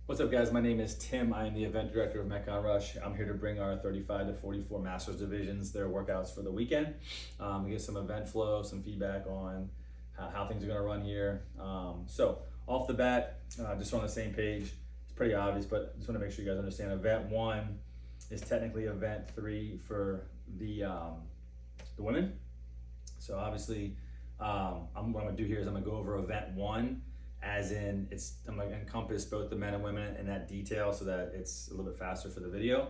What's up, guys? My name is Tim. I am the event director of Metcon Rush. I'm here to bring our 35 to 44 Masters divisions their workouts for the weekend. Get some event flow, some feedback on how things are going to run here. So off the bat, just on the same page, it's pretty obvious, but just want to make sure you guys understand. Event 1 is technically event 3 for the women. So obviously, what I'm going to do here is I'm going to go over event 1. As in, I'm going to encompass both the men and women in that detail so that it's a little bit faster for the video.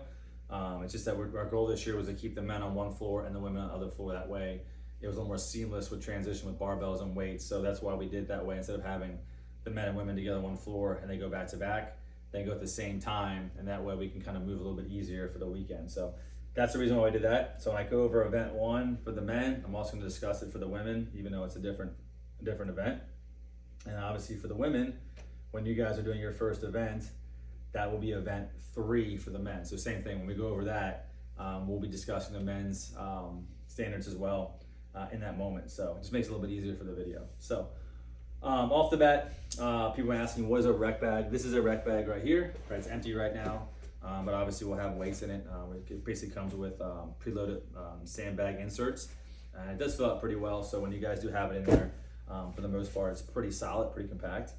It's just that our goal this year was to keep the men on one floor and the women on the other floor. That way, it was a little more seamless with transition with barbells and weights. So that's why we did that way. Instead of having the men and women together on one floor and they go back to back, they go at the same time, and that way we can kind of move a little bit easier for the weekend. So that's the reason why I did that. So when I go over event 1 for the men, I'm also going to discuss it for the women, even though it's a different event. And obviously for the women, when you guys are doing your first event, that will be event 3 for the men. So same thing, when we go over that, we'll be discussing the men's standards as well in that moment. So it just makes it a little bit easier for the video. So off the bat, people are asking, what is a rec bag? This is a rec bag right here. Right, it's empty right now, but obviously we'll have weights in it. It basically comes with preloaded sandbag inserts. And it does fill out pretty well, so when you guys do have it in there, for the most part, it's pretty solid, pretty compact.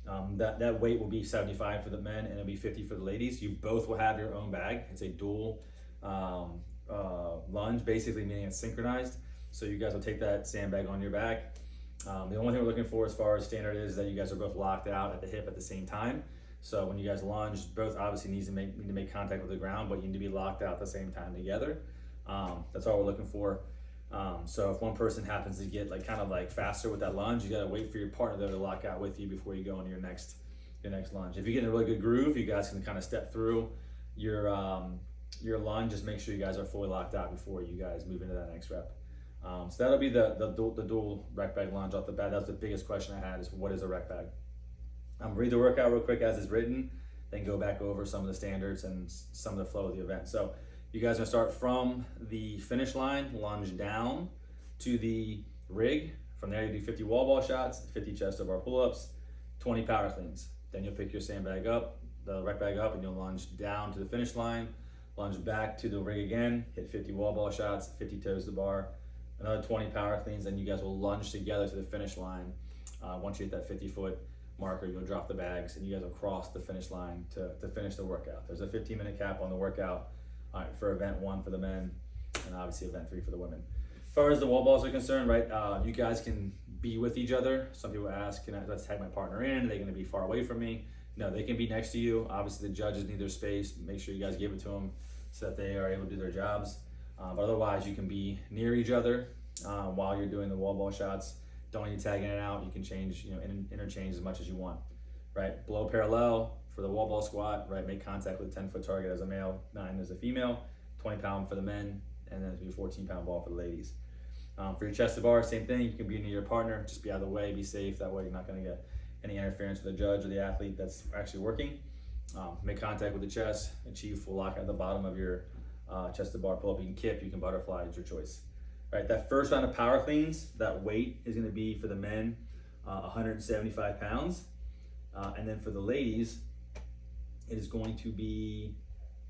That weight will be 75 for the men and it'll be 50 for the ladies. You both will have your own bag. It's a dual lunge, basically, meaning it's synchronized. So you guys will take that sandbag on your back. The only thing we're looking for as far as standard is that you guys are both locked out at the hip at the same time. So when you guys lunge, both obviously need to make contact with the ground, but you need to be locked out at the same time together. That's all we're looking for. So if one person happens to get kind of faster with that lunge, you gotta wait for your partner though to lock out with you before you go into your next lunge. If you get in a really good groove, you guys can kind of step through your lunge. Just make sure you guys are fully locked out before you guys move into that next rep. So that'll be the dual rec bag lunge off the bat. That was the biggest question I had, is what is a rec bag? Read the workout real quick as it's written, then go back over some of the standards and some of the flow of the event. So you guys are gonna start from the finish line, lunge down to the rig. From there, you do 50 wall ball shots, 50 chest to bar pull-ups, 20 power cleans. Then you'll pick your sandbag up, the rec bag up, and you'll lunge down to the finish line, lunge back to the rig again, hit 50 wall ball shots, 50 toes to bar, another 20 power cleans. Then you guys will lunge together to the finish line. Once you hit that 50-foot marker, you'll drop the bags, and you guys will cross the finish line to finish the workout. There's a 15-minute cap on the workout. All right, for event 1 for the men, and obviously event 3 for the women. As far as the wall balls are concerned, right, you guys can be with each other. Some people ask, let's tag my partner in? Are they gonna be far away from me? No, they can be next to you. Obviously the judges need their space. Make sure you guys give it to them so that they are able to do their jobs. But otherwise, you can be near each other while you're doing the wall ball shots. Don't need to tag in and out. You can change, interchange as much as you want, right? Below parallel for the wall ball squat, right? Make contact with a 10-foot target as a male, 9 as a female, 20-pound for the men, and then it'll be a 14-pound ball for the ladies. For your chest to bar, same thing. You can be near your partner, just be out of the way, be safe. That way you're not going to get any interference with the judge or the athlete that's actually working. Make contact with the chest, achieve full lock at the bottom of your chest to bar pull-up. You can kip, you can butterfly, it's your choice. Right, that first round of power cleans, that weight is going to be for the men 175 pounds, and then for the ladies, it is going to be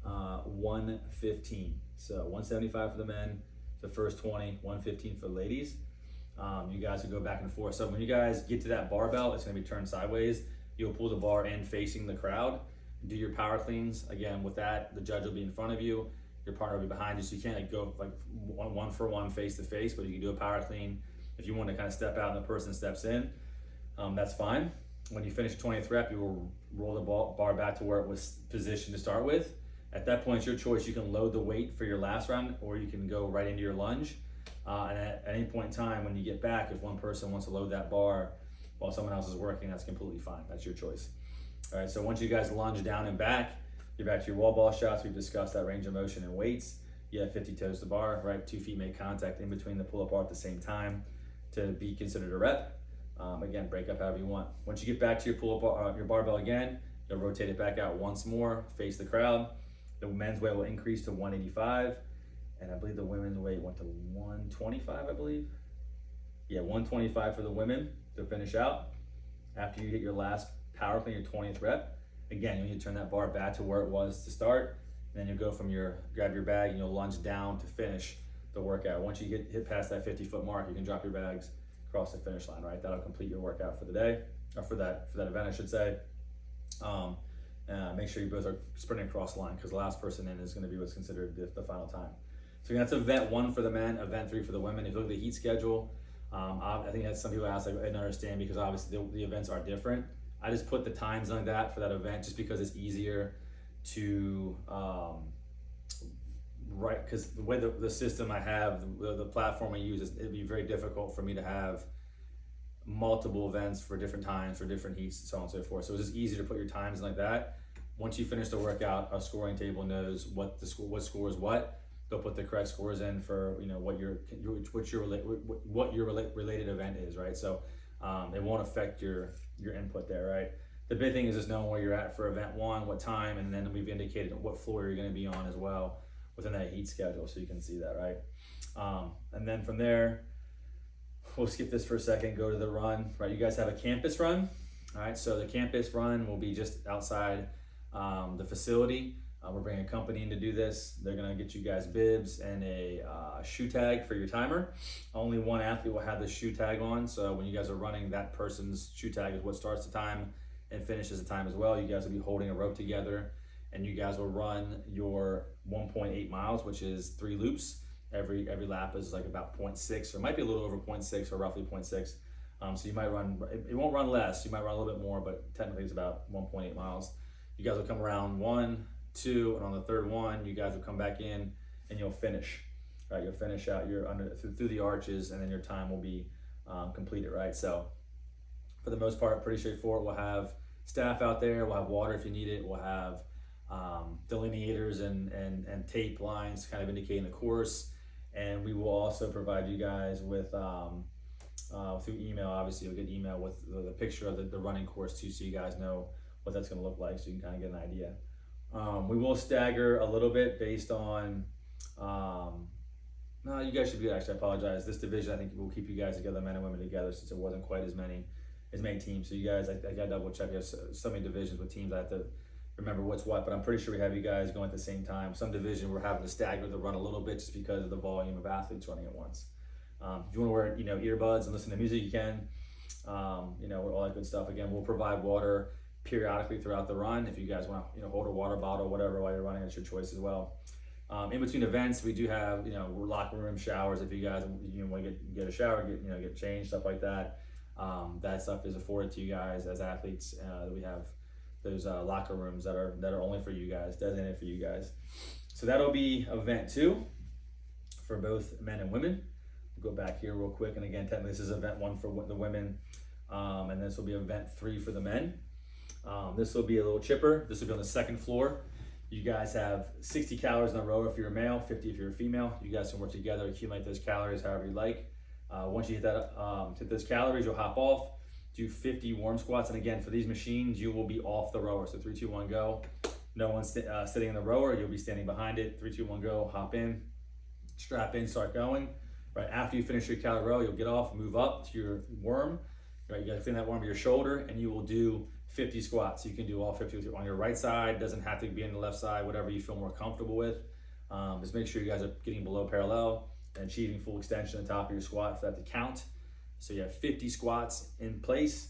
115. So 175 for the men, the first 20, 115 for the ladies. You guys will go back and forth. So when you guys get to that barbell, it's going to be turned sideways. You'll pull the bar in facing the crowd. Do your power cleans. Again, with that, the judge will be in front of you. Your partner will be behind you, so you can't go one for one face to face, but you can do a power clean. If you want to kind of step out and the person steps in, that's fine. When you finish the 20th rep, you will roll the bar back to where it was positioned to start with. At that point, it's your choice. You can load the weight for your last round, or you can go right into your lunge. And at any point in time, when you get back, if one person wants to load that bar while someone else is working, that's completely fine. That's your choice. All right, so once you guys lunge down and back, you're back to your wall ball shots. We've discussed that range of motion and weights. You have 50 toes to bar, right? 2 feet make contact in between the pull-up bar at the same time to be considered a rep. Again, break up however you want. Once you get back to your pull-up bar, your barbell again, you'll rotate it back out once more, face the crowd. The men's weight will increase to 185, and I believe the women's weight went to 125, I believe. Yeah, 125 for the women to finish out. After you hit your last power clean, your 20th rep, Again, you need to turn that bar back to where it was to start, and then you go from grab your bag and you'll lunge down to finish the workout. Once you hit past that 50-foot mark, you can drop your bags, cross the finish line, right? That'll complete your workout for the day, or for that event, I should say. Make sure you both are sprinting across the line, because the last person in is going to be what's considered the final time. So that's event 1 for the men, event 3 for the women. If you look at the heat schedule, I think that's some people ask, like, I didn't understand, because obviously the events are different. I just put the times like that for that event just because it's easier to right, because the way the system I have, the platform I use, it'd be very difficult for me to have multiple events for different times, for different heats, and so on and so forth. So it's just easy to put your times like that. Once you finish the workout, a scoring table knows what scores what. They'll put the correct scores in for what your related event is, right? So it won't affect your input there, right? The big thing is just knowing where you're at for event 1, what time, and then we've indicated what floor you're going to be on as well within that heat schedule, so you can see that, right? And then from there, we'll skip this for a second, go to the run, right? You guys have a campus run, all right? So the campus run will be just outside the facility. We're bringing a company in to do this. They're gonna get you guys bibs and a shoe tag for your timer. Only one athlete will have the shoe tag on, so when you guys are running, that person's shoe tag is what starts the time and finishes the time as well. You guys will be holding a rope together, and you guys will run your 1.8 miles, which is 3 loops. Every lap is like about 0.6, or it might be a little over 0.6, or roughly 0.6. So you might run, it won't run less, you might run a little bit more, but technically it's about 1.8 miles. You guys will come around 1, 2, and on the third one, you guys will come back in and you'll finish, right? You'll finish out through the arches, and then your time will be completed, right? So for the most part, pretty straightforward. We'll have staff out there, we'll have water if you need it, we'll have delineators and tape lines kind of indicating the course, and we will also provide you guys with through email. Obviously you'll get email with the picture of the running course too, so you guys know what that's going to look like, so you can kind of get an idea. We will stagger a little bit based on no, you guys should be good. Actually, I apologize. This division, I think, will keep you guys together, men and women together, since it wasn't quite as many teams. So you guys, I got to double check. We have so many divisions with teams, I have to remember what's what, but I'm pretty sure we have you guys going at the same time. Some division we're having to stagger the run a little bit just because of the volume of athletes running at once. If you want to wear earbuds and listen to music, you can. All that good stuff. Again, we'll provide water periodically throughout the run. If you guys want to hold a water bottle, whatever, while you're running, it's your choice as well. In between events, we do have locker room showers. If you guys want to get a shower, get changed, stuff like that. That stuff is afforded to you guys as athletes. We have those locker rooms that are only for you guys, designated for you guys. So that'll be event 2 for both men and women. We'll go back here real quick, and again, technically this is event 1 for the women, and this will be event 3 for the men. This will be a little chipper. This will be on the second floor. You guys have 60 calories in a row if you're a male, 50 if you're a female. You guys can work together, accumulate those calories however you like. Once you hit those calories, you'll hop off, do 50 warm squats. And again, for these machines, you will be off the rower. So 3, 2, 1, go. No one's sitting in the rower. You'll be standing behind it. 3, 2, 1, go. Hop in, strap in, start going. Right after you finish your calorie row, you'll get off, move up to your worm. Right, you got to clean that worm to your shoulder, and you will do 50 squats. You can do all 50 on your right side. Doesn't have to be on the left side. Whatever you feel more comfortable with. Just make sure you guys are getting below parallel and achieving full extension on the top of your squat for that to count. So you have 50 squats in place.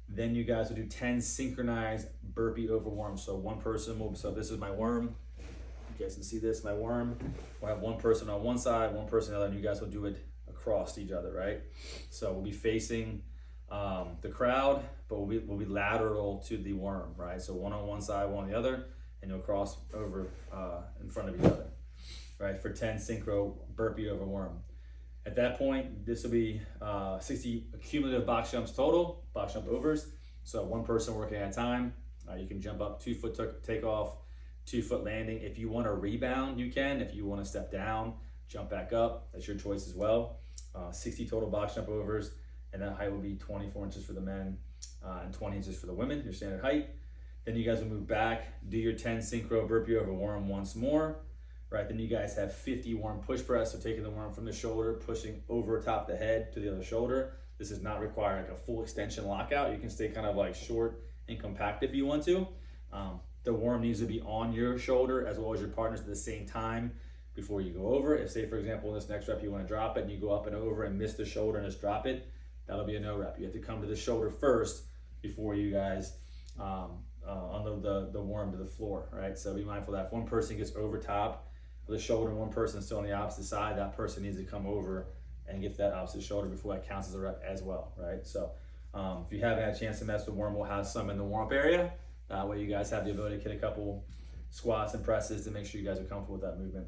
Then you guys will do 10 synchronized burpee over worms. So one person will, so this is my worm. You guys can see this, my worm. We'll have one person on one side, one person on the other, and you guys will do it across each other, right? So we'll be facing the crowd, but we'll be lateral to the worm, right? So one on one side, one on the other, and you'll cross over in front of each other, right? For 10 synchro burpee over worm. At that point, this will be 60 cumulative box jumps total, box jump overs. So one person working at a time. You can jump up, 2 foot takeoff, 2 foot landing. If you want to rebound, you can. If you want to step down, jump back up, that's your choice as well. 60 total box jump overs, and that height will be 24 inches for the men and 20 inches for the women, your standard height. Then you guys will move back, do your 10 synchro burpee over worm once more. Right, then you guys have 50 worm push press, so taking the worm from the shoulder, pushing over top the head to the other shoulder. This does not require like a full extension lockout. You can stay kind of like short and compact if you want to, The worm needs to be on your shoulder as well as your partner's at the same time before you go over. If, say, for example, in this next rep, you want to drop it and you go up and over and miss the shoulder and just drop it, that'll be a no rep. You have to come to the shoulder first before you guys unload the worm to the floor, right? So be mindful that if one person gets over top of the shoulder and one person is still on the opposite side, that person needs to come over and get that opposite shoulder before that counts as a rep as well, right? So if you haven't had a chance to mess with worm, we'll have some in the warm-up area. That way you guys have the ability to hit a couple squats and presses to make sure you guys are comfortable with that movement.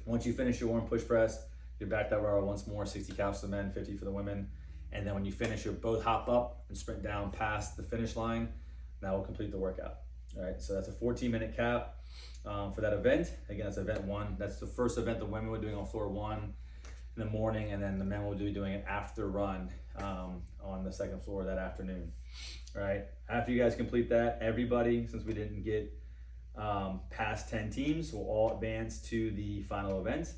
Once you finish your warm push press, you're back that row once more, 60 counts for the men, 50 for the women. And then when you finish, you'll both hop up and sprint down past the finish line. That will complete the workout. All right, so that's a 14-minute cap for that event. Again, that's event 1. That's the first event the women were doing on floor 1 in the morning, and then the men will be doing it after run on the second floor that afternoon. All right, after you guys complete that, everybody, since we didn't get past 10 teams, will all advance to the final event.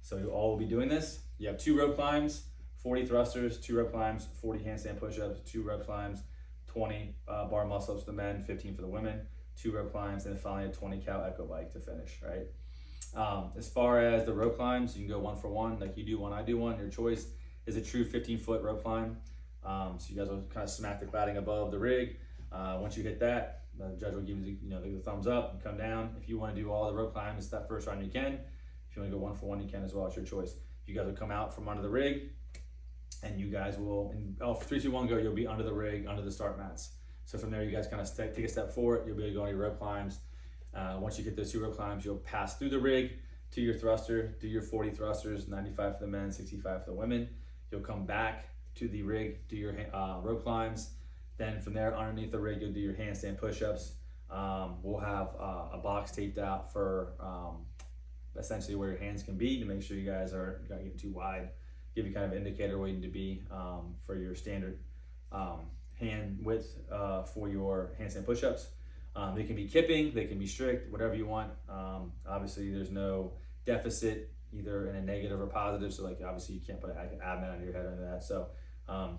So you all will be doing this. You have 2 rope climbs, 40 thrusters, 2 rope climbs, 40 handstand push-ups, 2 rope climbs, 20 bar muscle-ups for the men, 15 for the women, 2 rope climbs, and then finally a 20 cal echo bike to finish, right? As far as the rope climbs, you can go 1 for 1, like you do one, I do one. Your choice is a true 15-foot rope climb. So you guys will kind of smack the cladding above the rig. Once you hit that, the judge will give you the thumbs up and come down. If you want to do all the rope climbs that first round, you can. If you want to go 1 for 1, you can as well. It's your choice. You guys will come out from under the rig, and you guys will, in 3, 2, 1, go. You'll be under the rig, under the start mats. So from there, you guys kind of take a step forward. You'll be able to go on your rope climbs. Once you get those 2 rope climbs, you'll pass through the rig to your thruster, do your 40 thrusters, 95 for the men, 65 for the women. You'll come back to the rig, do your rope climbs. Then from there, underneath the rig, you'll do your handstand push-ups. We'll have a box taped out for essentially where your hands can be to make sure you guys aren't getting too wide. Give you kind of an indicator where you need to be for your standard hand width for your handstand push-ups. They can be kipping, they can be strict, whatever you want. Obviously, there's no deficit either in a negative or positive. So like obviously you can't put an ab mat on your head or anything like that. So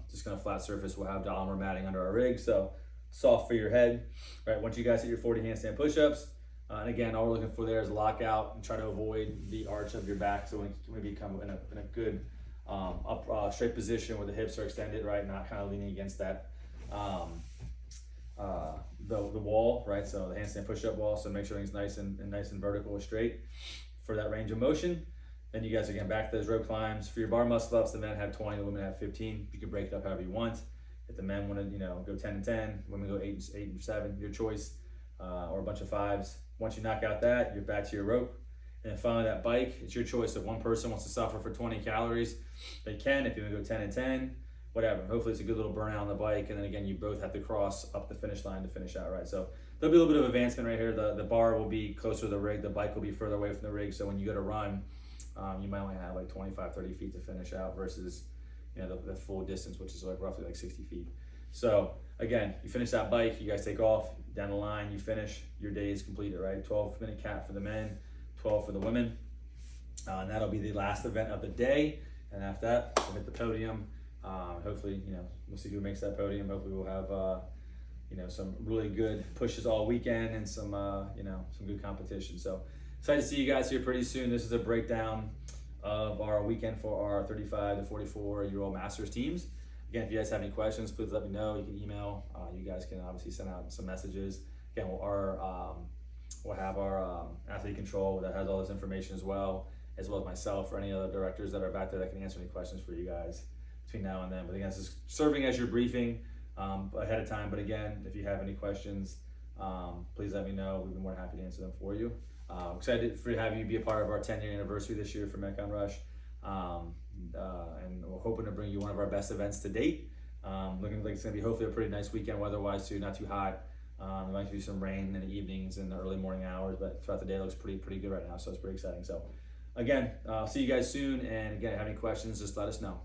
just gonna flat surface. We'll have Dahmer matting under our rig, so soft for your head. Right, once you guys hit your 40 handstand push-ups, and again, all we're looking for there is lockout and try to avoid the arch of your back. So when you become in a good straight position where the hips are extended, right, not kind of leaning against that the wall, right? So the handstand push-up wall. So make sure it's nice and vertical and straight for that range of motion. Then you guys again back to those rope climbs. For your bar muscle ups, the men have 20, the women have 15. You can break it up however you want. If the men want to, go 10 and 10, women go 8 and 7, your choice, or a bunch of 5s. Once you knock out that, you're back to your rope. And then finally that bike, it's your choice. If one person wants to suffer for 20 calories, they can. If you want to go 10 and 10, whatever. Hopefully it's a good little burnout on the bike. And then again, you both have to cross up the finish line to finish out, right? So there'll be a little bit of advancement right here. The bar will be closer to the rig. The bike will be further away from the rig. So when you go to run, you might only have like 25, 30 feet to finish out versus, the full distance, which is like roughly like 60 feet. So again, you finish that bike, you guys take off, down the line, you finish, your day is completed, right? 12-minute cap for the men, 12 for the women. And that'll be the last event of the day. And after that, we'll hit the podium. Hopefully, we'll see who makes that podium. Hopefully we'll have, some really good pushes all weekend and some good competition. So excited to see you guys here pretty soon. This is a breakdown of our weekend for our 35 to 44-year-old Masters teams. Again, if you guys have any questions, please let me know. You can email. You guys can obviously send out some messages. Again, we'll have our athlete control that has all this information as well as myself or any other directors that are back there that can answer any questions for you guys between now and then. But again, this is serving as your briefing ahead of time. But again, if you have any questions, please let me know. We'd be more than happy to answer them for you. Excited to have you be a part of our 10-year anniversary this year for Metcon Rush. And we're hoping to bring you one of our best events to date. Looking like it's going to be hopefully a pretty nice weekend weather-wise too, not too hot. There might be some rain in the evenings and the early morning hours, but throughout the day it looks pretty good right now, so it's pretty exciting. So again, I'll see you guys soon, and again, if you have any questions, just let us know.